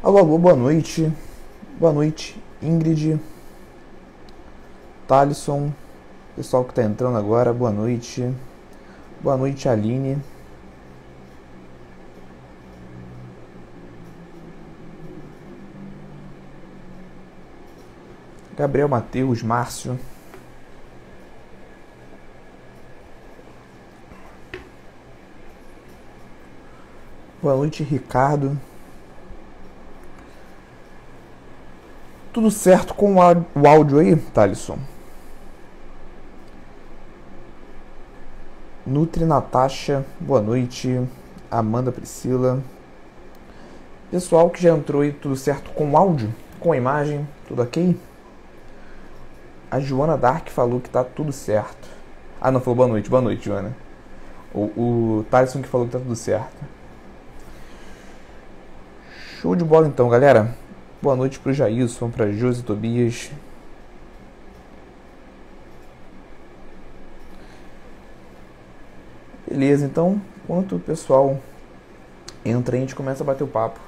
Alô, alô, boa noite. Boa noite, Ingrid, Thalisson, pessoal que está entrando agora, boa noite. Boa noite, Aline. Gabriel, Matheus, Márcio. Boa noite, Ricardo. Tudo certo com o áudio aí, Thalisson? Nutri Natasha, boa noite. Amanda Priscila. Pessoal que já entrou aí, tudo certo com o áudio? Com a imagem? Tudo ok? A Joana Dark falou que tá tudo certo. Ah, não, falou boa noite, Joana. O Thalisson que falou que tá tudo certo. Show de bola então, galera. Boa noite pro Jailson, pra Josi Tobias. Beleza, então, enquanto o pessoal entra aí, a gente começa a bater o papo.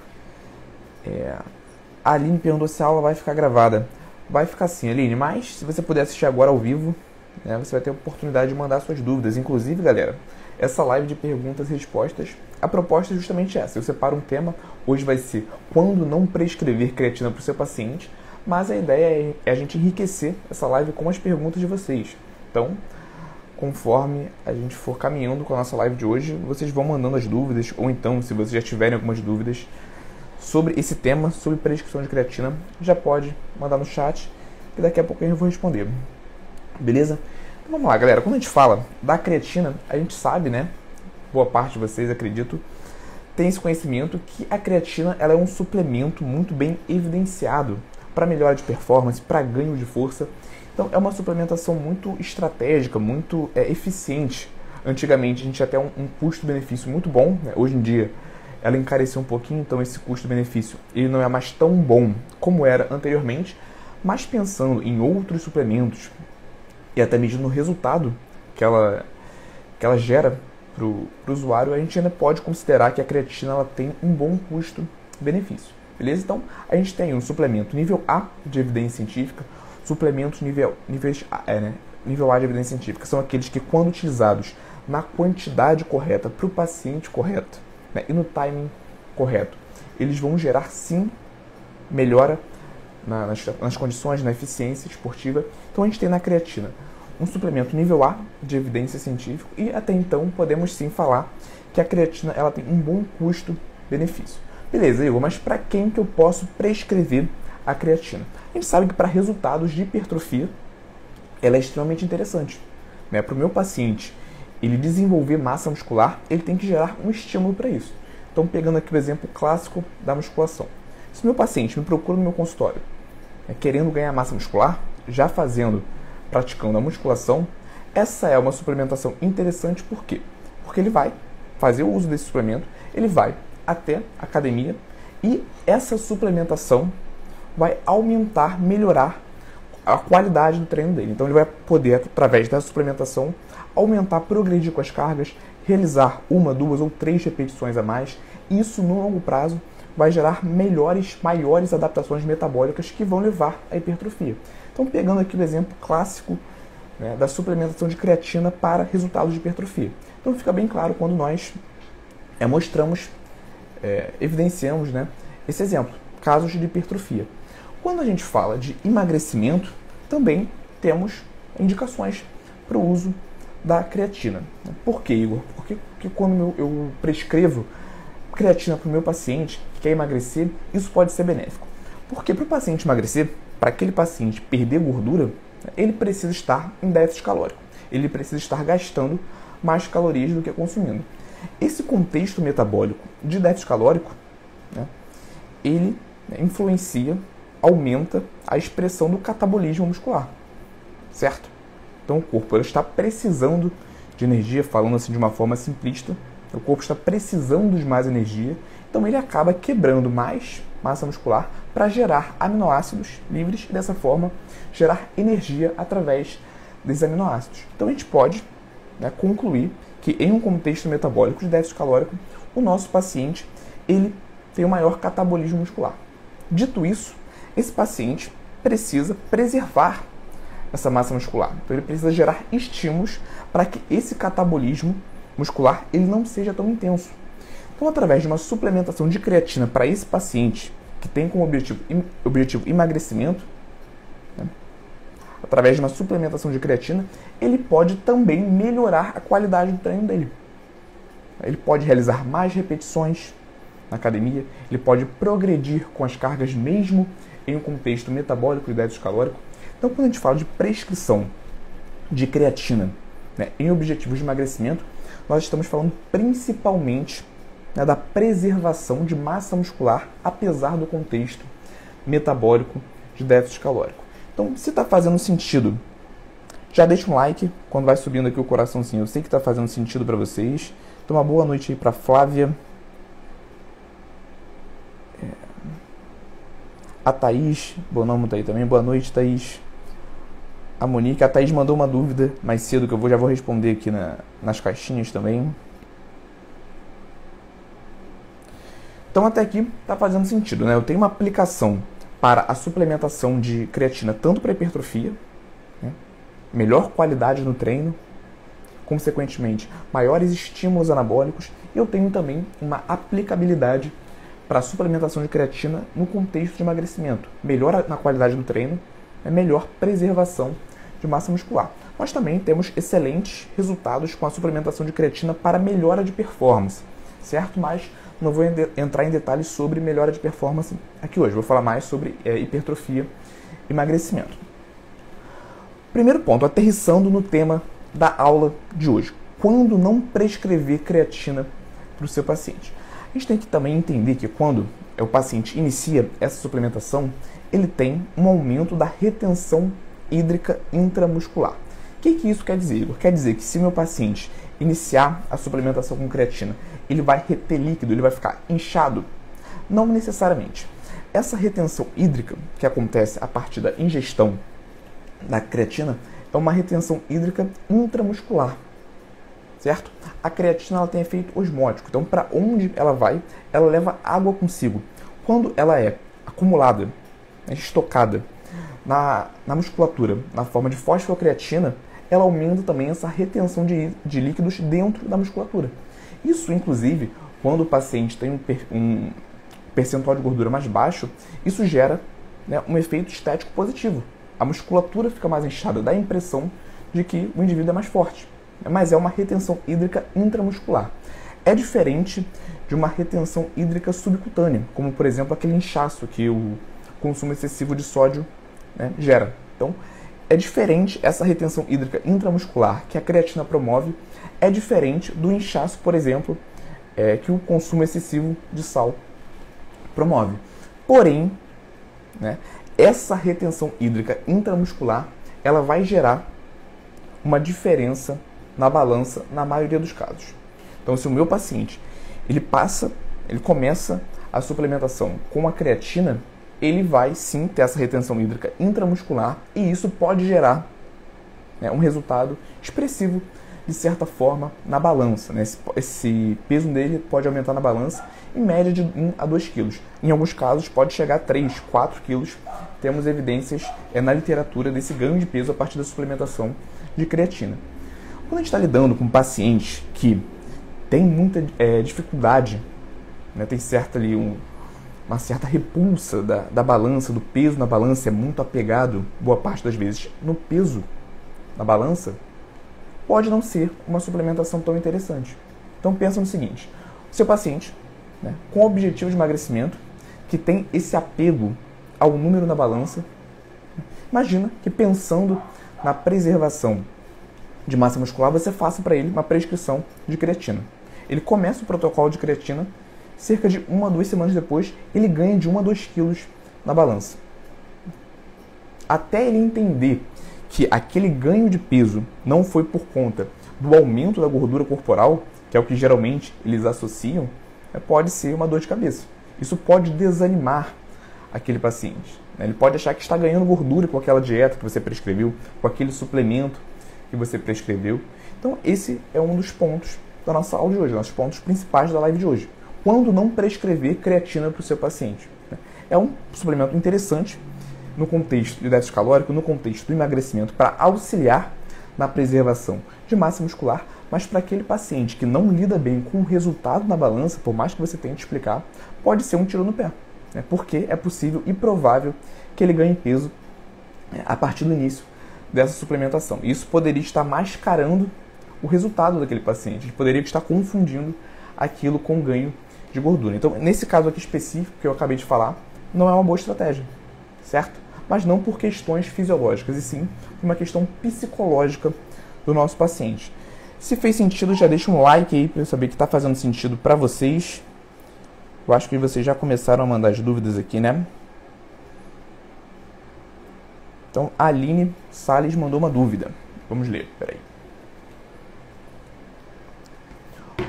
A Aline perguntou se a aula vai ficar gravada. Vai ficar sim, Aline, mas se você puder assistir agora ao vivo, né, você vai ter a oportunidade de mandar suas dúvidas. Inclusive, galera, essa live de perguntas e respostas, a proposta é justamente essa. Eu separo um tema, hoje vai ser quando não prescrever creatina para o seu paciente, mas a ideia é a gente enriquecer essa live com as perguntas de vocês. Então, conforme a gente for caminhando com a nossa live de hoje, vocês vão mandando as dúvidas, ou então, se vocês já tiverem algumas dúvidas sobre esse tema, sobre prescrição de creatina, já pode mandar no chat, que daqui a pouco eu vou responder. Beleza? Então vamos lá, galera. Quando a gente fala da creatina, a gente sabe, né? Boa parte de vocês, acredito, tem esse conhecimento que a creatina ela é um suplemento muito bem evidenciado para melhora de performance, para ganho de força. Então é uma suplementação muito estratégica, muito eficiente. Antigamente a gente tinha até um custo-benefício muito bom, né? Hoje em dia ela encareceu um pouquinho, então esse custo-benefício ele não é mais tão bom como era anteriormente, mas pensando em outros suplementos e até medindo o resultado que ela gera para o usuário, a gente ainda pode considerar que a creatina ela tem um bom custo-benefício. Beleza? Então, a gente tem um suplemento nível A de evidência científica, suplementos nível A de evidência científica. São aqueles que, quando utilizados na quantidade correta, para o paciente correto, né, e no timing correto, eles vão gerar, sim, melhora nas condições, na eficiência esportiva. Então, a gente tem na creatina um suplemento nível A de evidência científica e até então podemos sim falar que a creatina ela tem um bom custo-benefício. Beleza, Igor, mas para quem que eu posso prescrever a creatina? A gente sabe que para resultados de hipertrofia ela é extremamente interessante. Né? Para o meu paciente ele desenvolver massa muscular, ele tem que gerar um estímulo para isso. Então, pegando aqui o exemplo clássico da musculação. Se o meu paciente me procura no meu consultório, querendo ganhar massa muscular, já praticando a musculação, essa é uma suplementação interessante. Por quê? Porque ele vai fazer o uso desse suplemento, ele vai até a academia e essa suplementação vai aumentar, melhorar a qualidade do treino dele. Então ele vai poder, através da suplementação, aumentar, progredir com as cargas, realizar 1, 2 ou 3 repetições a mais. Isso, no longo prazo, vai gerar maiores adaptações metabólicas que vão levar à hipertrofia. Então, pegando aqui o exemplo clássico, né, da suplementação de creatina para resultados de hipertrofia. Então, fica bem claro quando nós evidenciamos, né, esse exemplo, casos de hipertrofia. Quando a gente fala de emagrecimento, também temos indicações para o uso da creatina. Por quê, Igor? Porque quando eu prescrevo creatina para o meu paciente que quer emagrecer, isso pode ser benéfico. Porque para o paciente emagrecer, para aquele paciente perder gordura, ele precisa estar em déficit calórico. Ele precisa estar gastando mais calorias do que consumindo. Esse contexto metabólico de déficit calórico, né, ele influencia, aumenta a expressão do catabolismo muscular, certo? Então o corpo ele está precisando de energia, falando assim de uma forma simplista, o corpo está precisando de mais energia, então ele acaba quebrando mais massa muscular para gerar aminoácidos livres e dessa forma gerar energia através desses aminoácidos. Então a gente pode, né, concluir que em um contexto metabólico de déficit calórico, o nosso paciente ele tem um maior catabolismo muscular. Dito isso, esse paciente precisa preservar essa massa muscular. Então ele precisa gerar estímulos para que esse catabolismo muscular ele não seja tão intenso. Então, através de uma suplementação de creatina para esse paciente que tem como objetivo emagrecimento, né, através de uma suplementação de creatina, ele pode também melhorar a qualidade do treino dele. Ele pode realizar mais repetições na academia, ele pode progredir com as cargas mesmo em um contexto metabólico e déficit calórico. Então, quando a gente fala de prescrição de creatina, né, em objetivos de emagrecimento, nós estamos falando principalmente, né, da preservação de massa muscular, apesar do contexto metabólico de déficit calórico. Então, se está fazendo sentido, já deixa um like quando vai subindo aqui o coraçãozinho. Eu sei que está fazendo sentido para vocês. Então, uma boa noite aí para Flávia. A Thaís, Bonamo tá aí também. Boa noite, Thaís. A Monique, a Thaís mandou uma dúvida mais cedo que eu já vou responder aqui nas caixinhas também. Então até aqui está fazendo sentido, né? Eu tenho uma aplicação para a suplementação de creatina tanto para hipertrofia, né, melhor qualidade no treino, consequentemente maiores estímulos anabólicos, e eu tenho também uma aplicabilidade para a suplementação de creatina no contexto de emagrecimento, melhor na qualidade do treino, melhor preservação de massa muscular. Nós também temos excelentes resultados com a suplementação de creatina para melhora de performance, certo? Mas não vou entrar em detalhes sobre melhora de performance aqui hoje. Vou falar mais sobre hipertrofia e emagrecimento. Primeiro ponto, aterrissando no tema da aula de hoje. Quando não prescrever creatina para o seu paciente? A gente tem que também entender que quando o paciente inicia essa suplementação, ele tem um aumento da retenção hídrica intramuscular. O que isso quer dizer, Igor? Quer dizer que se meu paciente iniciar a suplementação com creatina, ele vai reter líquido, ele vai ficar inchado? Não necessariamente. Essa retenção hídrica que acontece a partir da ingestão da creatina é uma retenção hídrica intramuscular, certo? A creatina ela tem efeito osmótico, então para onde ela vai, ela leva água consigo. Quando ela é acumulada, estocada na musculatura, na forma de fosfocreatina, ela aumenta também essa retenção de líquidos dentro da musculatura. Isso, inclusive, quando o paciente tem um percentual de gordura mais baixo, isso gera, né, um efeito estético positivo. A musculatura fica mais inchada, dá a impressão de que o indivíduo é mais forte. Mas é uma retenção hídrica intramuscular. É diferente de uma retenção hídrica subcutânea, como, por exemplo, aquele inchaço que o consumo excessivo de sódio, né, gera. Então, é diferente essa retenção hídrica intramuscular que a creatina promove, é diferente do inchaço, por exemplo, que o consumo excessivo de sal promove. Porém, né, essa retenção hídrica intramuscular, ela vai gerar uma diferença na balança na maioria dos casos. Então, se o meu paciente ele começa a suplementação com a creatina, ele vai sim ter essa retenção hídrica intramuscular e isso pode gerar, né, um resultado expressivo, de certa forma, na balança. Né? Esse peso dele pode aumentar na balança em média de 1 a 2 quilos. Em alguns casos pode chegar a 3, 4 quilos. Temos evidências na literatura desse ganho de peso a partir da suplementação de creatina. Quando a gente está lidando com pacientes que têm muita dificuldade, né, tem uma certa repulsa da balança, do peso na balança, é muito apegado, boa parte das vezes, no peso na balança, pode não ser uma suplementação tão interessante. Então pensa no seguinte, o seu paciente, né, com objetivo de emagrecimento, que tem esse apego ao número na balança, imagina que pensando na preservação de massa muscular, você faça para ele uma prescrição de creatina. Ele começa o protocolo de creatina, cerca de 1 a 2 semanas depois, ele ganha de 1 a 2 quilos na balança. Até ele entender que aquele ganho de peso não foi por conta do aumento da gordura corporal, que é o que geralmente eles associam, pode ser uma dor de cabeça. Isso pode desanimar aquele paciente. Ele pode achar que está ganhando gordura com aquela dieta que você prescreveu, com aquele suplemento que você prescreveu. Então, esse é um dos pontos da nossa aula de hoje, nossos pontos principais da live de hoje. Quando não prescrever creatina para o seu paciente? é um suplemento interessante no contexto de déficit calórico, no contexto do emagrecimento, para auxiliar na preservação de massa muscular, mas para aquele paciente que não lida bem com o resultado na balança, por mais que você tente explicar, pode ser um tiro no pé, né? Porque é possível e provável que ele ganhe peso a partir do início dessa suplementação. Isso poderia estar mascarando o resultado daquele paciente, poderia estar confundindo aquilo com ganho de gordura. Então, nesse caso aqui específico que eu acabei de falar, não é uma boa estratégia, certo? Mas não por questões fisiológicas, e sim por uma questão psicológica do nosso paciente. Se fez sentido, já deixa um like aí para eu saber que está fazendo sentido para vocês. Eu acho que vocês já começaram a mandar as dúvidas aqui, né? Então, a Aline Salles mandou uma dúvida. Vamos ler, peraí.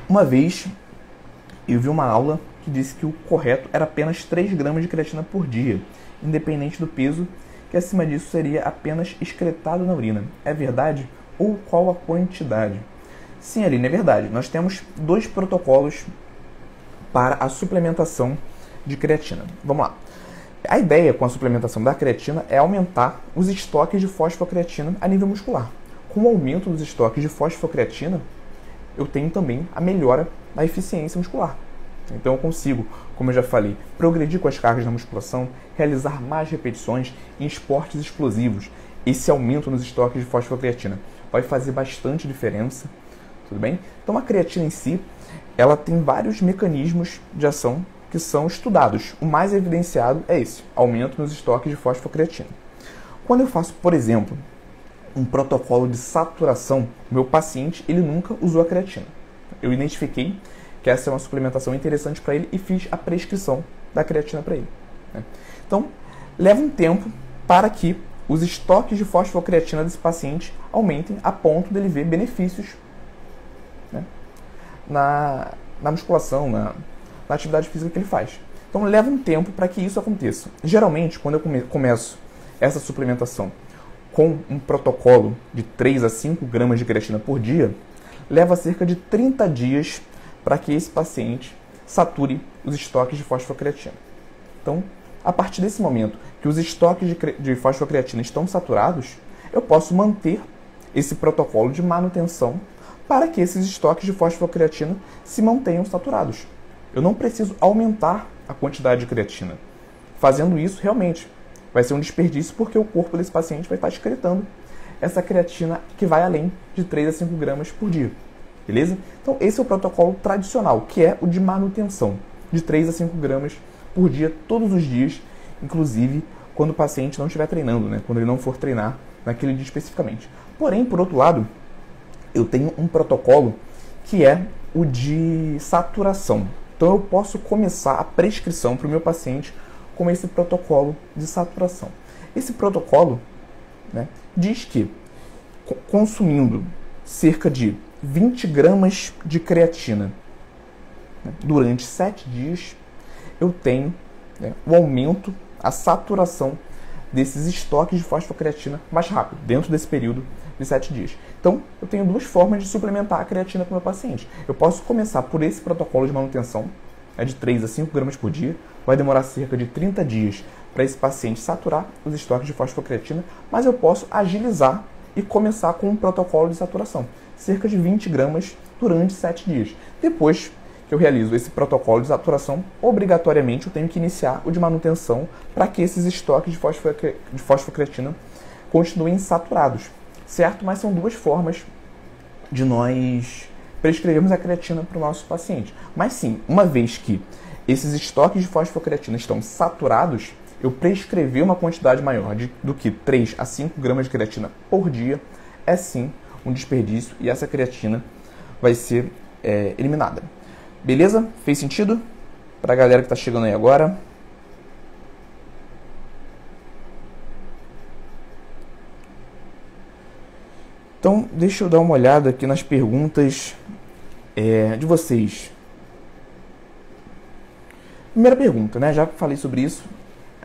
Uma vez, eu vi uma aula que disse que o correto era apenas 3 gramas de creatina por dia, independente do peso, que acima disso seria apenas excretado na urina. É verdade? Ou qual a quantidade? Sim, Aline, é verdade. Nós temos 2 protocolos para a suplementação de creatina. Vamos lá. A ideia com a suplementação da creatina é aumentar os estoques de fosfocreatina a nível muscular. Com o aumento dos estoques de fosfocreatina, eu tenho também a melhora da eficiência muscular. Então eu consigo, como eu já falei, progredir com as cargas na musculação, realizar mais repetições em esportes explosivos. Esse aumento nos estoques de fosfocreatina vai fazer bastante diferença, tudo bem? Então a creatina em si, ela tem vários mecanismos de ação que são estudados. O mais evidenciado é esse, aumento nos estoques de fosfocreatina. Quando eu faço, por exemplo, um protocolo de saturação, o meu paciente ele nunca usou a creatina. Eu identifiquei que essa é uma suplementação interessante para ele e fiz a prescrição da creatina para ele, né? Então, leva um tempo para que os estoques de fosfocreatina desse paciente aumentem a ponto dele ver benefícios, né, na musculação, na atividade física que ele faz. Então, leva um tempo para que isso aconteça. Geralmente, quando eu começo essa suplementação com um protocolo de 3 a 5 gramas de creatina por dia, leva cerca de 30 dias para que esse paciente sature os estoques de fosfocreatina. Então, a partir desse momento que os estoques de fosfocreatina estão saturados, eu posso manter esse protocolo de manutenção para que esses estoques de fosfocreatina se mantenham saturados. Eu não preciso aumentar a quantidade de creatina. Fazendo isso, realmente, vai ser um desperdício porque o corpo desse paciente vai estar excretando essa creatina que vai além de 3 a 5 gramas por dia. Beleza? Então, esse é o protocolo tradicional, que é o de manutenção, de 3 a 5 gramas por dia, todos os dias, inclusive quando o paciente não estiver treinando, né? Quando ele não for treinar naquele dia especificamente. Porém, por outro lado, eu tenho um protocolo que é o de saturação. Então, eu posso começar a prescrição para o meu paciente com esse protocolo de saturação. Esse protocolo, né, diz que consumindo cerca de 20 gramas de creatina, né, durante 7 dias, eu tenho, né, o aumento, a saturação desses estoques de fosfocreatina mais rápido, dentro desse período de 7 dias. Então, eu tenho 2 formas de suplementar a creatina para o meu paciente. Eu posso começar por esse protocolo de manutenção, de 3 a 5 gramas por dia, vai demorar cerca de 30 dias para esse paciente saturar os estoques de fosfocreatina, mas eu posso agilizar e começar com um protocolo de saturação, cerca de 20 gramas durante 7 dias. Depois que eu realizo esse protocolo de saturação, obrigatoriamente eu tenho que iniciar o de manutenção para que esses estoques de fosfocreatina continuem saturados, certo? Mas são 2 formas de nós prescrevermos a creatina para o nosso paciente. Mas sim, uma vez que esses estoques de fosfocreatina estão saturados, eu prescrever uma quantidade maior do que 3 a 5 gramas de creatina por dia é sim um desperdício e essa creatina vai ser eliminada. Beleza? Fez sentido? Para a galera que está chegando aí agora. Então, deixa eu dar uma olhada aqui nas perguntas de vocês. Primeira pergunta, né? Já falei sobre isso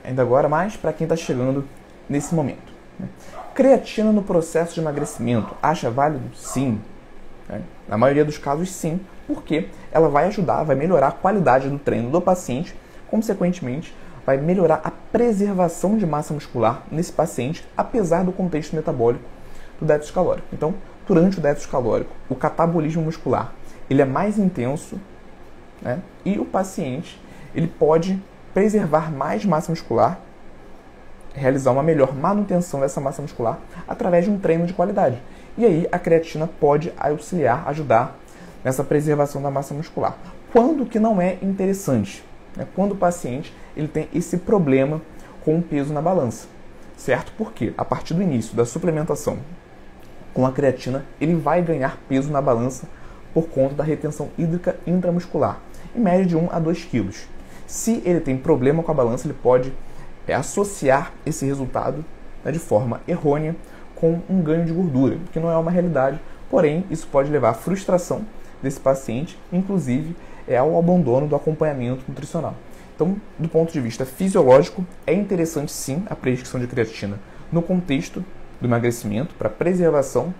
ainda agora, mas para quem está chegando nesse momento, né? Creatina no processo de emagrecimento, acha válido? Sim. Né? Na maioria dos casos, sim, porque ela vai ajudar, vai melhorar a qualidade do treino do paciente, consequentemente, vai melhorar a preservação de massa muscular nesse paciente, apesar do contexto metabólico do déficit calórico. Então, durante o déficit calórico, o catabolismo muscular ele é mais intenso, né? E o paciente ele pode preservar mais massa muscular, realizar uma melhor manutenção dessa massa muscular através de um treino de qualidade. E aí a creatina pode auxiliar, ajudar nessa preservação da massa muscular. Quando que não é interessante? Quando o paciente ele tem esse problema com o peso na balança, certo? Porque a partir do início da suplementação com a creatina, ele vai ganhar peso na balança por conta da retenção hídrica intramuscular, em média de 1 a 2 quilos. Se ele tem problema com a balança, ele pode associar esse resultado, né, de forma errônea com um ganho de gordura, que não é uma realidade, porém isso pode levar à frustração desse paciente, inclusive ao abandono do acompanhamento nutricional. Então, do ponto de vista fisiológico, é interessante sim a prescrição de creatina no contexto do emagrecimento, para preservação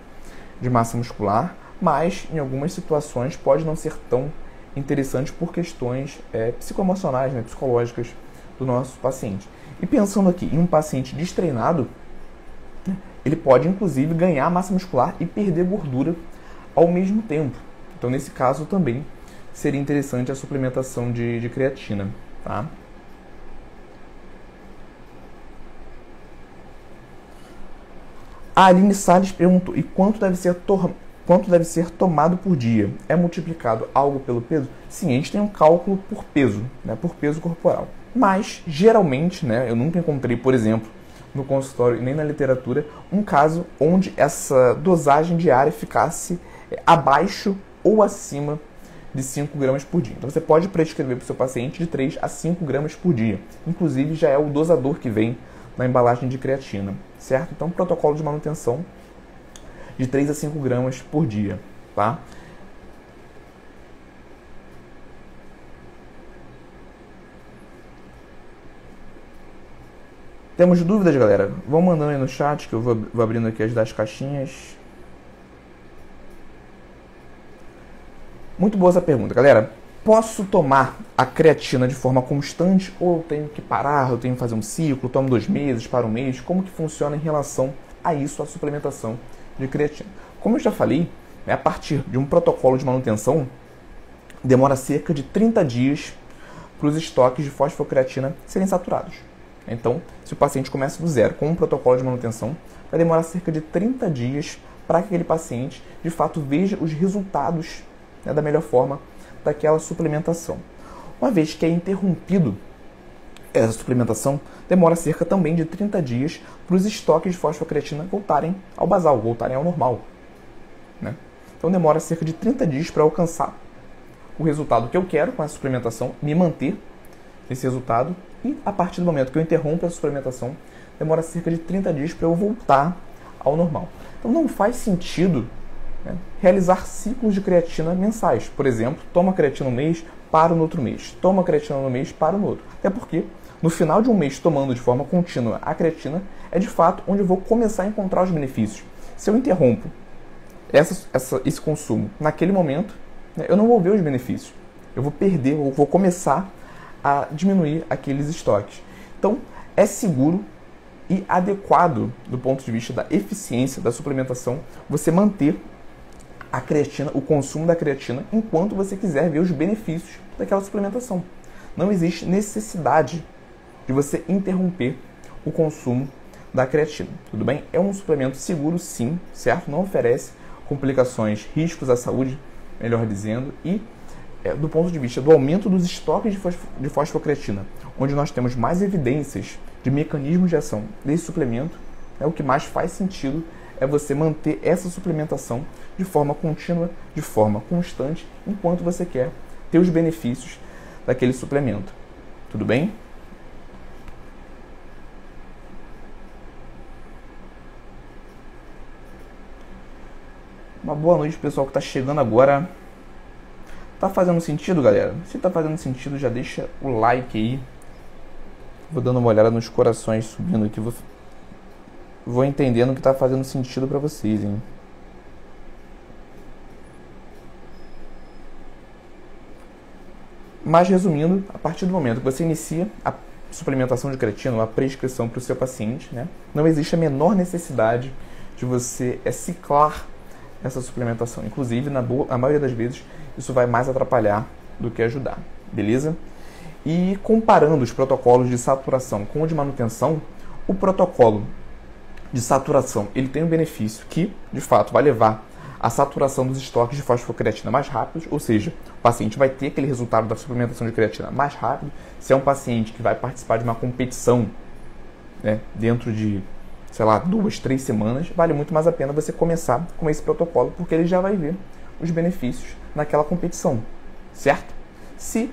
de massa muscular, mas em algumas situações pode não ser tão interessante por questões psicoemocionais, né, psicológicas do nosso paciente. E pensando aqui em um paciente destreinado, ele pode inclusive ganhar massa muscular e perder gordura ao mesmo tempo. Então, nesse caso também seria interessante a suplementação de creatina, tá? A Aline Salles perguntou, e quanto deve ser tomado por dia? É multiplicado algo pelo peso? Sim, a gente tem um cálculo por peso, né, por peso corporal. Mas, geralmente, né, eu nunca encontrei, por exemplo, no consultório e nem na literatura, um caso onde essa dosagem diária ficasse abaixo ou acima de 5 gramas por dia. Então, você pode prescrever para o seu paciente de 3 a 5 gramas por dia. Inclusive, já é o dosador que vem na embalagem de creatina, certo? Então, protocolo de manutenção de 3 a 5 gramas por dia, tá? Temos dúvidas, galera? Vão mandando aí no chat que eu vou abrindo aqui as das caixinhas. Muito boa essa pergunta, galera. Posso tomar a creatina de forma constante ou eu tenho que parar, eu tenho que fazer um ciclo, tomo 2 meses, para 1 mês? Como que funciona em relação a isso, a suplementação de creatina? Como eu já falei, a partir de um protocolo de manutenção, demora cerca de 30 dias para os estoques de fosfocreatina serem saturados. Então, se o paciente começa do zero com um protocolo de manutenção, vai demorar cerca de 30 dias para que aquele paciente, de fato, veja os resultados, né, da melhor forma daquela suplementação. Uma vez que é interrompido essa suplementação, demora cerca também de 30 dias para os estoques de fosfocreatina voltarem ao basal, voltarem ao normal, né? Então demora cerca de 30 dias para alcançar o resultado que eu quero com essa suplementação, me manter esse resultado, e a partir do momento que eu interrompo a suplementação, demora cerca de 30 dias para eu voltar ao normal. Então não faz sentido, né, realizar ciclos de creatina mensais. Por exemplo, toma creatina um mês, para no outro mês. Toma creatina no mês, para no outro. Até porque, no final de um mês tomando de forma contínua a creatina, é de fato onde eu vou começar a encontrar os benefícios. Se eu interrompo esse consumo naquele momento, né, eu não vou ver os benefícios. Eu vou perder, eu vou começar a diminuir aqueles estoques. Então, é seguro e adequado do ponto de vista da eficiência da suplementação você manter a creatina, o consumo da creatina, enquanto você quiser ver os benefícios daquela suplementação. Não existe necessidade de você interromper o consumo da creatina, tudo bem? É um suplemento seguro, sim, certo? Não oferece complicações, riscos à saúde, melhor dizendo, e do ponto de vista do aumento dos estoques de fosfocreatina, onde nós temos mais evidências de mecanismos de ação desse suplemento, o que mais faz sentido é você manter essa suplementação de forma contínua, de forma constante, enquanto você quer ter os benefícios daquele suplemento. Tudo bem? Uma boa noite, pessoal que está chegando agora. Tá fazendo sentido, galera? Se tá fazendo sentido, já deixa o like aí. Vou dando uma olhada nos corações subindo aqui. Vou entendendo que tá fazendo sentido para vocês, hein? Mas resumindo, a partir do momento que você inicia a suplementação de creatina, uma prescrição para o seu paciente, né, não existe a menor necessidade de você ciclar essa suplementação. Inclusive, a maioria das vezes, isso vai mais atrapalhar do que ajudar, beleza? E comparando os protocolos de saturação com o de manutenção, o protocolo de saturação ele tem um benefício que, de fato, vai levar a saturação dos estoques de fosfocreatina mais rápidos, ou seja, o paciente vai ter aquele resultado da suplementação de creatina mais rápido. Se é um paciente que vai participar de uma competição, né, dentro de, sei lá, 2, 3 semanas, vale muito mais a pena você começar com esse protocolo, porque ele já vai ver os benefícios naquela competição, certo? Se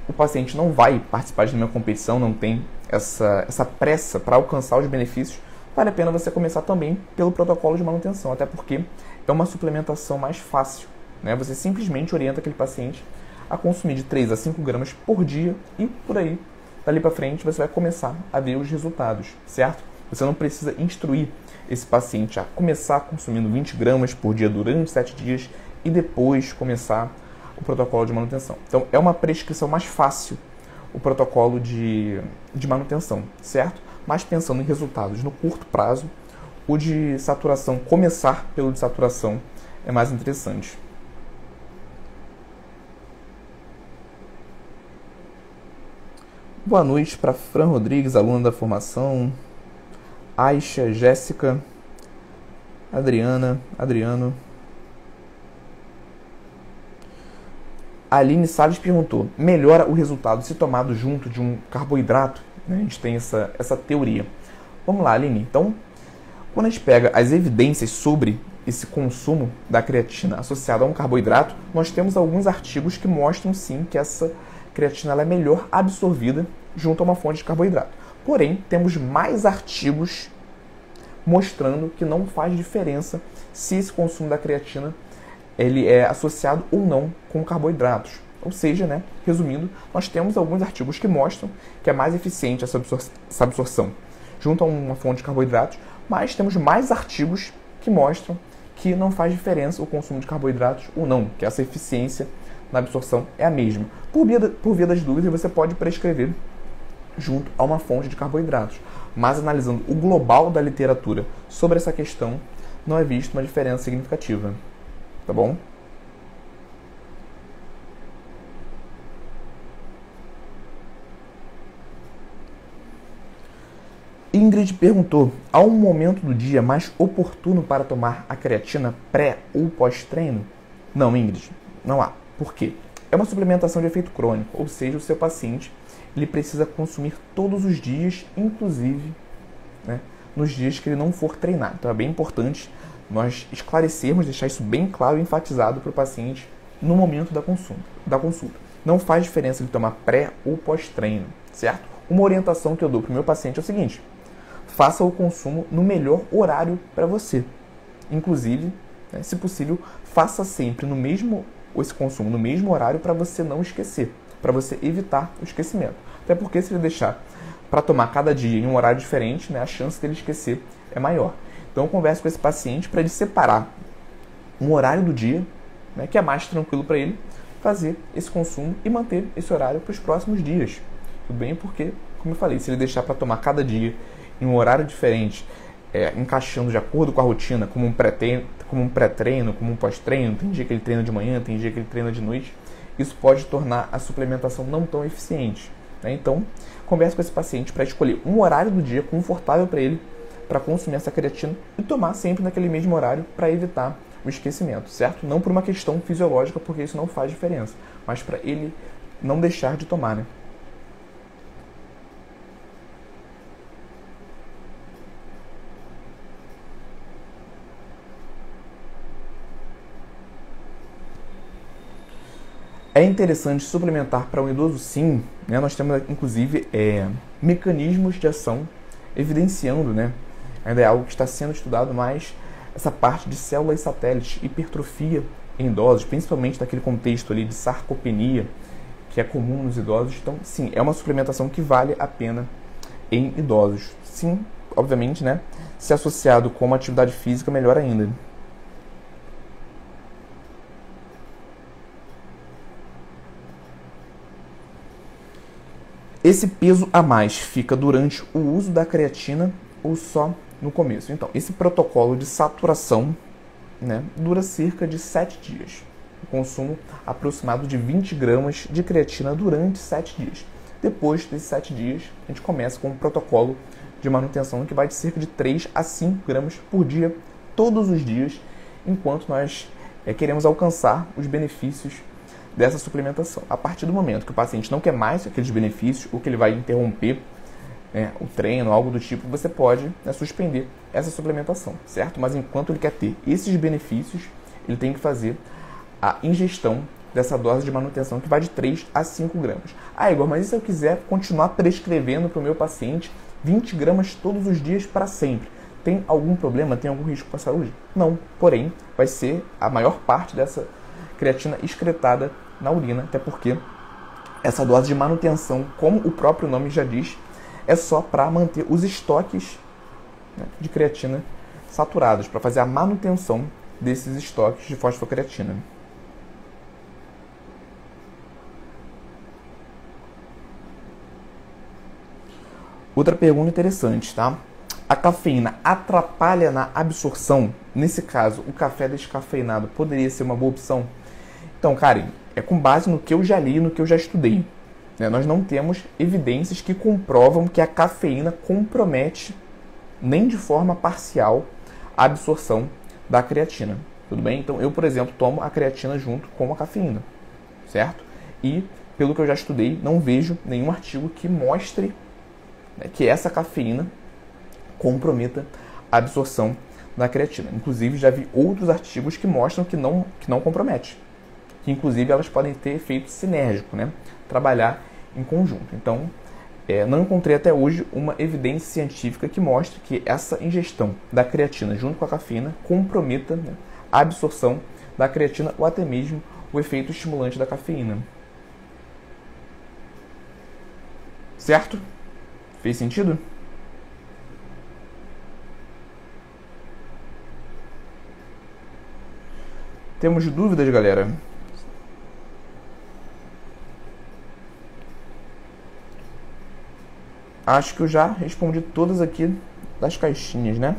o paciente não vai participar de nenhuma competição, não tem essa pressa para alcançar os benefícios, vale a pena você começar também pelo protocolo de manutenção, até porque é uma suplementação mais fácil, né? Você simplesmente orienta aquele paciente a consumir de 3 a 5 gramas por dia e por aí, dali para frente, você vai começar a ver os resultados, certo? Você não precisa instruir esse paciente a começar consumindo 20 gramas por dia durante 7 dias e depois começar o protocolo de manutenção. Então, é uma prescrição mais fácil o protocolo de manutenção, certo? Mas pensando em resultados no curto prazo, o de saturação, começar pelo de saturação é mais interessante. Boa noite para Fran Rodrigues, aluna da formação, Aisha, Jéssica, Adriano. A Aline Salles perguntou, melhora o resultado se tomado junto de um carboidrato? A gente tem essa teoria. Vamos lá, Aline. Então, quando a gente pega as evidências sobre esse consumo da creatina associado a um carboidrato, nós temos alguns artigos que mostram sim que essa creatina ela é melhor absorvida junto a uma fonte de carboidrato. Porém, temos mais artigos mostrando que não faz diferença se esse consumo da creatina ele é associado ou não com carboidratos. Ou seja, né, resumindo, nós temos alguns artigos que mostram que é mais eficiente essa absorção junto a uma fonte de carboidratos, mas temos mais artigos que mostram que não faz diferença o consumo de carboidratos ou não, que essa eficiência na absorção é a mesma. Por via das dúvidas, você pode prescrever junto a uma fonte de carboidratos, mas analisando o global da literatura sobre essa questão, não é visto uma diferença significativa. Tá bom? Ingrid perguntou, há um momento do dia mais oportuno para tomar a creatina pré ou pós-treino? Não, Ingrid, não há. Por quê? É uma suplementação de efeito crônico, ou seja, o seu paciente ele precisa consumir todos os dias, inclusive, né, nos dias que ele não for treinar. Então é bem importante nós esclarecermos, deixar isso bem claro e enfatizado para o paciente no momento da consulta. Não faz diferença ele tomar pré ou pós-treino, certo? Uma orientação que eu dou para o meu paciente é o seguinte, faça o consumo no melhor horário para você. Inclusive, né, se possível, faça sempre esse consumo no mesmo horário para você não esquecer, para você evitar o esquecimento. Até porque se ele deixar para tomar cada dia em um horário diferente, né, a chance dele esquecer é maior. Então eu converso com esse paciente para ele separar um horário do dia, né, que é mais tranquilo para ele fazer esse consumo e manter esse horário para os próximos dias. Tudo bem? Porque, como eu falei, se ele deixar para tomar cada dia em um horário diferente, encaixando de acordo com a rotina, como um pré-treino, como um pós-treino, tem dia que ele treina de manhã, tem dia que ele treina de noite, isso pode tornar a suplementação não tão eficiente, né? Então, converse com esse paciente para escolher um horário do dia confortável para ele, para consumir essa creatina e tomar sempre naquele mesmo horário para evitar o esquecimento, certo? Não por uma questão fisiológica, porque isso não faz diferença, mas para ele não deixar de tomar, né? É interessante suplementar para um idoso, sim, né? Nós temos, inclusive, mecanismos de ação evidenciando, né? Ainda é algo que está sendo estudado mais, essa parte de células satélites, hipertrofia em idosos, principalmente naquele contexto ali de sarcopenia, que é comum nos idosos. Então, sim, é uma suplementação que vale a pena em idosos. Sim, obviamente, né? Se associado com uma atividade física, melhor ainda. esse peso a mais fica durante o uso da creatina ou só no começo? Então, esse protocolo de saturação, né, dura cerca de 7 dias. O consumo aproximado de 20 gramas de creatina durante 7 dias. Depois desses 7 dias, a gente começa com um protocolo de manutenção que vai de cerca de 3 a 5 gramas por dia, todos os dias, enquanto nós queremos alcançar os benefícios dessa suplementação. A partir do momento que o paciente não quer mais aqueles benefícios, ou que ele vai interromper o treino, algo do tipo, você pode suspender essa suplementação, certo? Mas enquanto ele quer ter esses benefícios, ele tem que fazer a ingestão dessa dose de manutenção que vai de 3 a 5 gramas. Ah, Igor, mas e se eu quiser continuar prescrevendo para o meu paciente 20 gramas todos os dias para sempre? Tem algum problema? Tem algum risco para a saúde? Não, porém, vai ser a maior parte dessa creatina excretada na urina, até porque essa dose de manutenção, como o próprio nome já diz, é só para manter os estoques de creatina saturados, para fazer a manutenção desses estoques de fosfocreatina. Outra pergunta interessante, tá? A cafeína atrapalha na absorção? Nesse caso, o café descafeinado poderia ser uma boa opção? Então, Karen, é com base no que eu já li, no que eu já estudei. Nós não temos evidências que comprovam que a cafeína compromete, nem de forma parcial, a absorção da creatina. Tudo bem? Então, eu, por exemplo, tomo a creatina junto com a cafeína, certo? E, pelo que eu já estudei, não vejo nenhum artigo que mostre que essa cafeína comprometa a absorção da creatina. Inclusive, já vi outros artigos que mostram que não compromete. Que, inclusive, elas podem ter efeito sinérgico, né? Trabalhar em conjunto. Então, não encontrei até hoje uma evidência científica que mostre que essa ingestão da creatina junto com a cafeína comprometa a absorção da creatina ou até mesmo o efeito estimulante da cafeína. Certo? Fez sentido? Temos dúvidas, galera? Acho que eu já respondi todas aqui das caixinhas, né?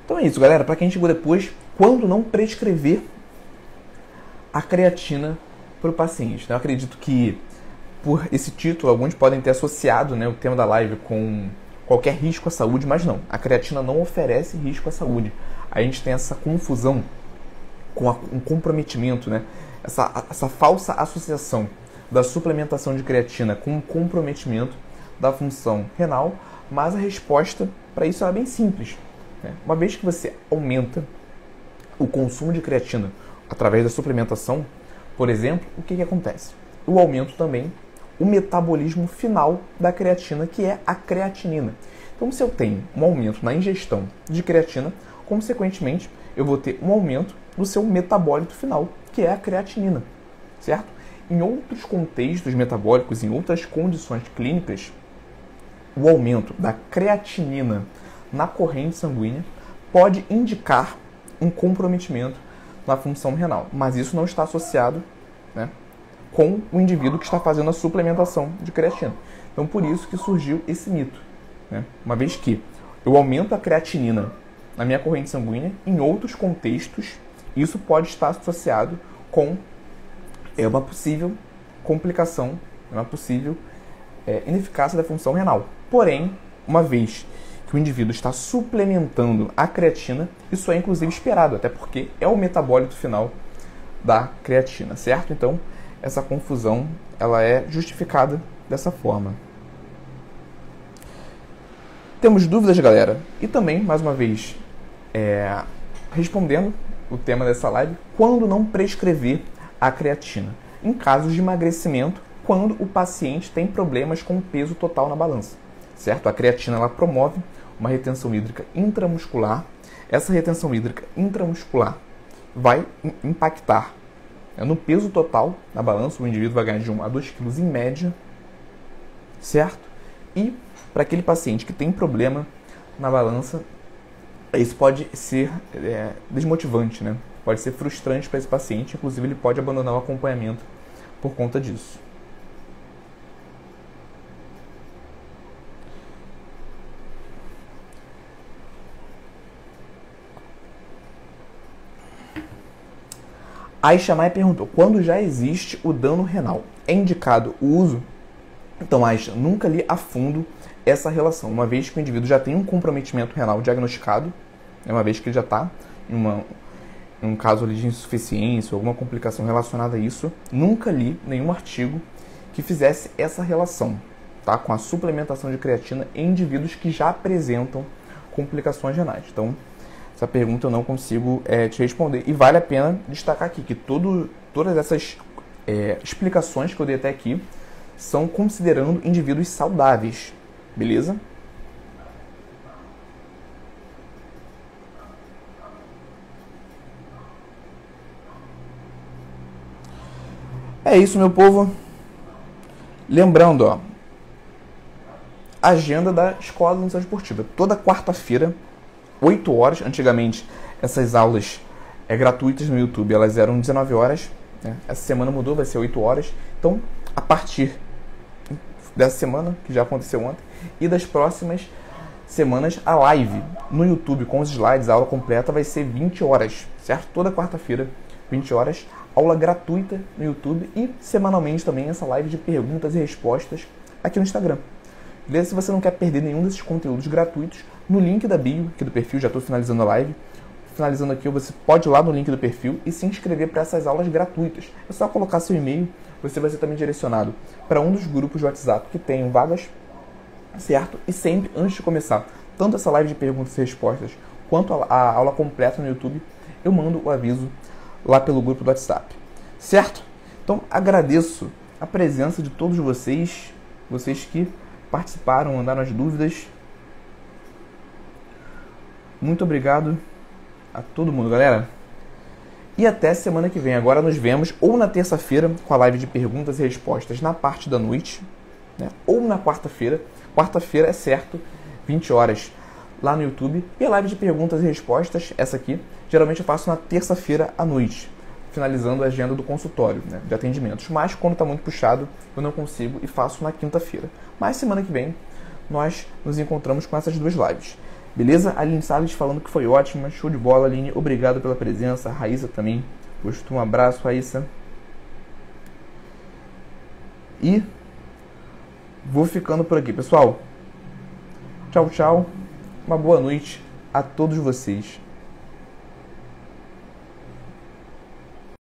Então é isso, galera. Para quem chegou depois, quando não prescrever a creatina para o paciente? Eu acredito que, por esse título, alguns podem ter associado, né, o tema da live com qualquer risco à saúde, mas não. A creatina não oferece risco à saúde. A gente tem essa confusão com um comprometimento, né? Essa falsa associação da suplementação de creatina com o comprometimento da função renal, mas a resposta para isso é bem simples. Uma vez que você aumenta o consumo de creatina através da suplementação, por exemplo, o que acontece? Eu aumento também o metabolismo final da creatina, que é a creatinina. Então, se eu tenho um aumento na ingestão de creatina, consequentemente, eu vou ter um aumento do seu metabólito final, que é a creatinina, certo? Em outros contextos metabólicos, em outras condições clínicas, o aumento da creatinina na corrente sanguínea pode indicar um comprometimento na função renal, mas isso não está associado, né, com o indivíduo que está fazendo a suplementação de creatina. Então, por isso que surgiu esse mito, né? Uma vez que eu aumento a creatinina na minha corrente sanguínea, em outros contextos, isso pode estar associado com uma possível complicação, uma possível ineficácia da função renal. Porém, uma vez que o indivíduo está suplementando a creatina, isso é inclusive esperado, até porque é o metabólito final da creatina, certo? Então, essa confusão ela é justificada dessa forma. Temos dúvidas, galera? E também, mais uma vez, respondendo o tema dessa live, quando não prescrever a creatina? Em casos de emagrecimento, quando o paciente tem problemas com o peso total na balança, certo? A creatina ela promove uma retenção hídrica intramuscular. Essa retenção hídrica intramuscular vai impactar no peso total na balança. O indivíduo vai ganhar de 1 a 2 quilos em média, certo? E para aquele paciente que tem problema na balança, isso pode ser desmotivante, né? Pode ser frustrante para esse paciente, inclusive ele pode abandonar o acompanhamento por conta disso. Aisha Maia perguntou, quando já existe o dano renal, é indicado o uso? Então, Aisha, nunca li a fundo essa relação, uma vez que o indivíduo já tem um comprometimento renal diagnosticado, uma vez que ele já está em um caso de insuficiência ou alguma complicação relacionada a isso, nunca li nenhum artigo que fizesse essa relação, tá, com a suplementação de creatina em indivíduos que já apresentam complicações renais. Então, essa pergunta eu não consigo te responder. E vale a pena destacar aqui que todas essas explicações que eu dei até aqui são considerando indivíduos saudáveis, beleza? É isso, meu povo. Lembrando, ó, agenda da Escola de Nutrição Esportiva. Toda quarta-feira, 8 horas. Antigamente, essas aulas gratuitas no YouTube, elas eram 19 horas. Né? Essa semana mudou, vai ser 8 horas. Então, a partir dessa semana, que já aconteceu ontem, e das próximas semanas, a live no YouTube com os slides, a aula completa, vai ser 20 horas, certo? Toda quarta-feira, 20 horas, aula gratuita no YouTube e semanalmente também essa live de perguntas e respostas aqui no Instagram. Beleza? Se você não quer perder nenhum desses conteúdos gratuitos, no link da bio aqui do perfil, já estou finalizando a live. Finalizando aqui, você pode ir lá no link do perfil e se inscrever para essas aulas gratuitas. É só colocar seu e-mail, você vai ser também direcionado para um dos grupos de WhatsApp que tem vagas, certo? E sempre, antes de começar, tanto essa live de perguntas e respostas, quanto a aula completa no YouTube, eu mando o aviso lá pelo grupo do WhatsApp, certo? Então, agradeço a presença de todos vocês que participaram, mandaram as dúvidas. Muito obrigado a todo mundo, galera. E até semana que vem. Agora nos vemos ou na terça-feira com a live de perguntas e respostas na parte da noite, né? Ou na quarta-feira. Quarta-feira é certo, 20 horas lá no YouTube. E a live de perguntas e respostas, essa aqui, geralmente eu faço na terça-feira à noite, finalizando a agenda do consultório, né, de atendimentos. Mas quando está muito puxado, eu não consigo e faço na quinta-feira. Mas semana que vem nós nos encontramos com essas duas lives. Beleza? Aline Salles falando que foi ótima, show de bola, Aline. Obrigado pela presença. A Raíssa também gostou. Um abraço, Raíssa. E vou ficando por aqui, pessoal. Tchau, tchau. Uma boa noite a todos vocês.